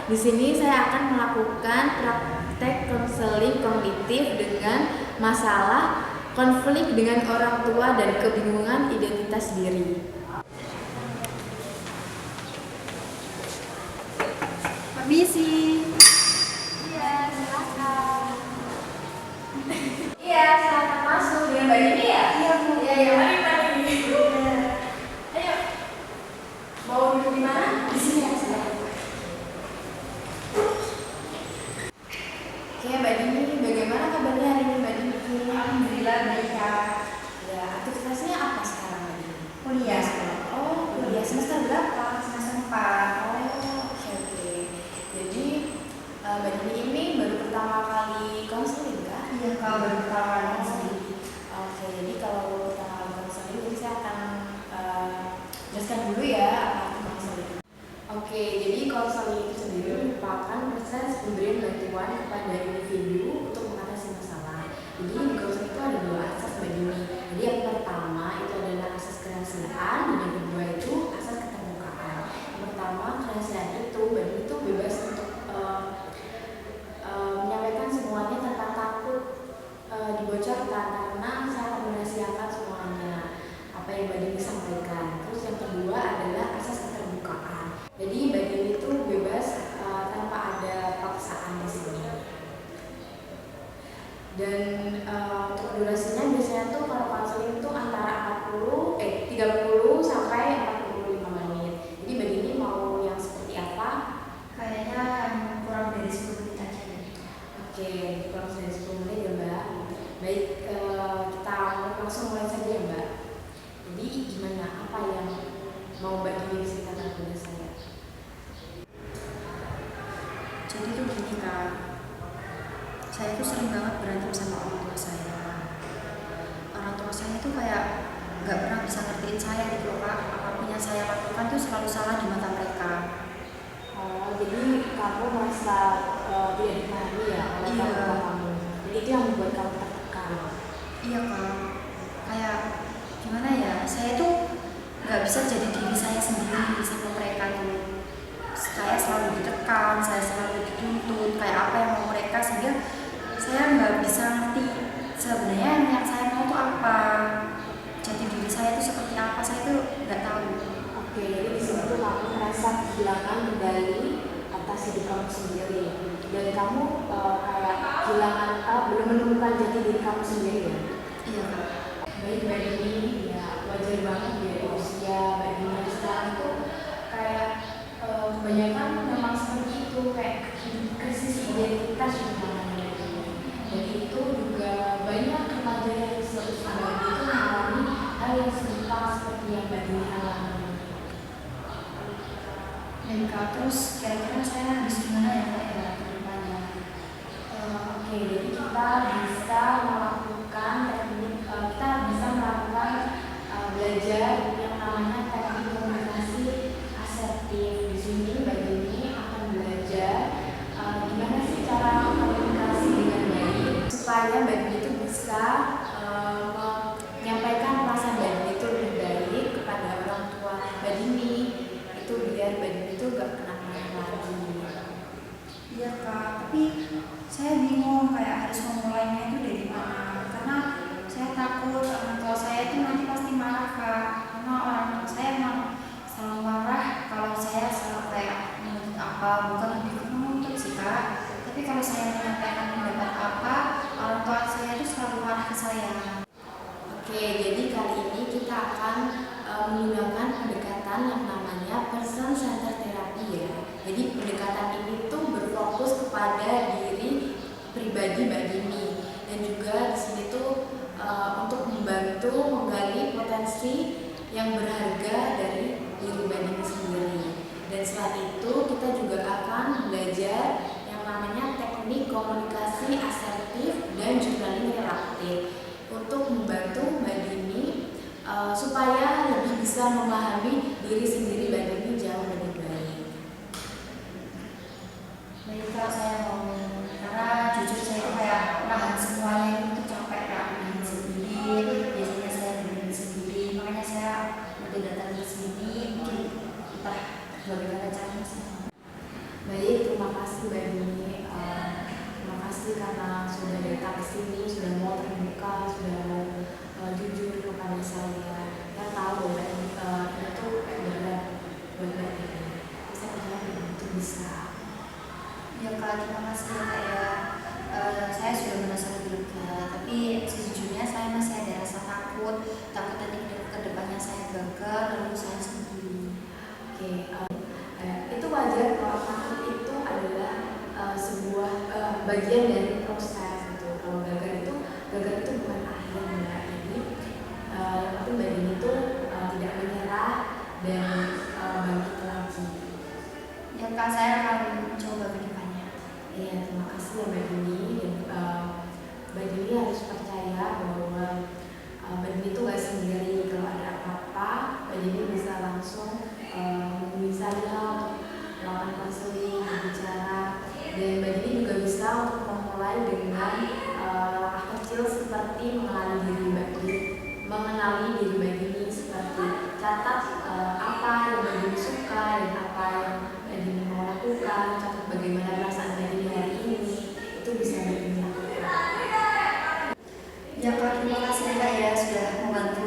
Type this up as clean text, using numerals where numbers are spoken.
Di sini saya akan melakukan praktek konseling kognitif dengan masalah konflik dengan orang tua dan kebingungan identitas diri. Permisi. Iya, silakan. Iya, silakan masuk. Dengan Mbak Dini ya? Iya, Bu. Iya, mari. Ayo. Mau duduk di mana? Di sini ya, silakan. Oke, Mbak Dini, bagaimana kabarnya hari ini, Mbak Dini? Alhamdulillah baik, Kak. Ya, aktivitasnya apa sekarang, Mbak Dini? Kuliah. Oh, kuliah semester berapa? Semester 4. Oh, oke. Jadi, Mbak Dini ini baru pertama kali konseling, kah? Iya, Kak, baru pertama kali konseling. Oke, jadi kalau pertama kali konseling, jadi saya akan jelaskan dulu ya apa itu konseling. Oke, jadi konseling itu sendiri merupakan proses pemberian bantuan kepada individu untuk mengatasi masalah. Jadi di konseling itu ada dua asas, Mbak Dini. Jadi yang pertama itu adalah asas kerahasiaan, dan yang kedua itu asas keterbukaan. Yang pertama, kerahasiaan itu, Mbak Dini itu bebas untuk menyampaikan semuanya tanpa takut dibocorkan, karena saya akan merahasiakan semuanya apa yang Mbak Dini sampaikan. Terus yang kedua adalah asas keterbukaan. Jadi Mbak Dini itu bebas tanpa ada paksaan di sini. Dan untuk durasinya biasanya tuh kalau konseling itu antara 30 sampai 45 menit. Jadi Mbak Dini mau yang seperti apa? Kayaknya yang kurang dari 10 menit aja deh. Oke, kurang dari 10 menit ya Mbak. Baik, kita langsung mulai saja ya Mbak. Jadi gimana, apa yang mau Mbak Dini ceritakan kepada saya? Jadi tuh gini, Kak. Saya tuh sering banget berantem sama orang tua saya. Orang tua saya tuh kayak nggak pernah bisa ngertiin saya gitu loh, Kak. Apapun yang saya lakukan tuh selalu salah di mata mereka. Oh, jadi kamu merasa tidak dipahami ya oleh Iya. orang tua kamu. Jadi itu yang membuat kamu tertekan. Iya, Kak. Kayak gimana ya? Saya tuh nggak bisa jadi diri saya sendiri sama mereka tuh. Saya selalu ditekan, saya selalu dituntut kayak apa yang mau mereka, sehingga saya nggak bisa ngerti sebenarnya yang saya mau tuh apa. Jadi diri saya tuh seperti apa, saya tuh nggak tahu. Oke, jadi di sini tuh kamu merasa kehilangan kendali atas hidup kamu sendiri, dan kamu kayak kehilangan belum menemukan jati diri kamu sendiri ya. Iya, Kak. Baik Mbak Dini, ya wajar banget ya di usia Mbak Dini sekarang tuh kayak kebanyakan memang seperti itu, kayak krisis identitas namanya. Dan itu juga banyak remaja yang seusia Mbak Dini itu mengalami hal yang serupa seperti yang Mbak Dini alami. Dan Kak, terus kira-kira saya harus gimana ya, Kak, ya ke depannya? Oke, jadi kita bisa melakukan teknik, kita bisa melakukan belajar yang namanya teknik komunikasi asertif. Di sini Mbak Dini akan belajar gimana sih cara komunikasi dengan baik supaya Mbak Dini itu bisa menyampaikan perasaan Mbak Dini itu lebih baik kepada orang tua Mbak Dini, itu biar Mbak Dini itu gak kenapa-napa lagi. Iya, Kak, tapi saya bingung kayak harus memulainya itu dari mana, karena saya takut orang tua saya itu nanti pasti marah, Kak, karena orang tua saya emang selalu marah kalau saya selalu kayak menuntut apa, bukan lebih ke menuntut sih, Kak, tapi kalau saya menyampaikan pendapat apa, orang tua saya itu selalu marah ke saya. Oke, jadi kali ini kita akan menggunakan pendekatan yang namanya person centered therapy ya. Jadi pendekatan ini tuh berfokus kepada diri pribadi Mbak Dini, dan juga di sini tuh untuk membantu menggali potensi yang berharga dari diri Mbak Dini sendiri. Dan selain itu kita juga akan belajar yang namanya teknik komunikasi asertif dan journaling relaktif untuk membantu Mbak Dini supaya lebih bisa memahami diri sendiri Mbak Dini jauh lebih baik. Baik, Kak, saya mau, karena jujur saya itu kayak nahan semuanya itu capek, Kak, nahan sendiri, biasanya saya berdiri sendiri, makanya saya udah datang ke sini, mungkin entah bagaimana caranya sih. Baik, terima kasih karena sudah datang ke sini, sudah mau terbuka, sudah mau jujur kepada saya. Saya tahu bahwa itu tuh berat buat Mbak Dewi. Saya percaya itu bisa. Ya Kak, terima kasih ya Kak ya. Saya sudah merasa lebih lega, tapi sejujurnya saya masih ada rasa takut nanti ke depannya saya gagal lalu saya sendiri. Oke, itu wajar kalau takut itu adalah sebuah bagian dari proses gitu. Kalau gagal itu bukan akhirnya. Jadi tapi Mbak Dini itu tidak menyerah dan bangkit lagi. Ya Kak, saya akan mencoba ke depannya. Iya, terima kasih ya Mbak Dini. Dan Mbak Dini harus percaya bahwa Mbak Dini itu gak sendiri. Kalau ada apa-apa, Mbak Dini bisa langsung menghubungi saya untuk melakukan konseling, berbicara. Dan Mbak Dini juga bisa untuk memulai dengan langkah kecil seperti mengenali diri Mbak Dini, seperti catat apa yang Mbak Dini suka dan apa yang Mbak Dini mau lakukan, catat bagaimana perasaan Mbak Dini hari ini, itu bisa Mbak Dini lakukan. Ya Kak, terima kasih Kak ya sudah membantu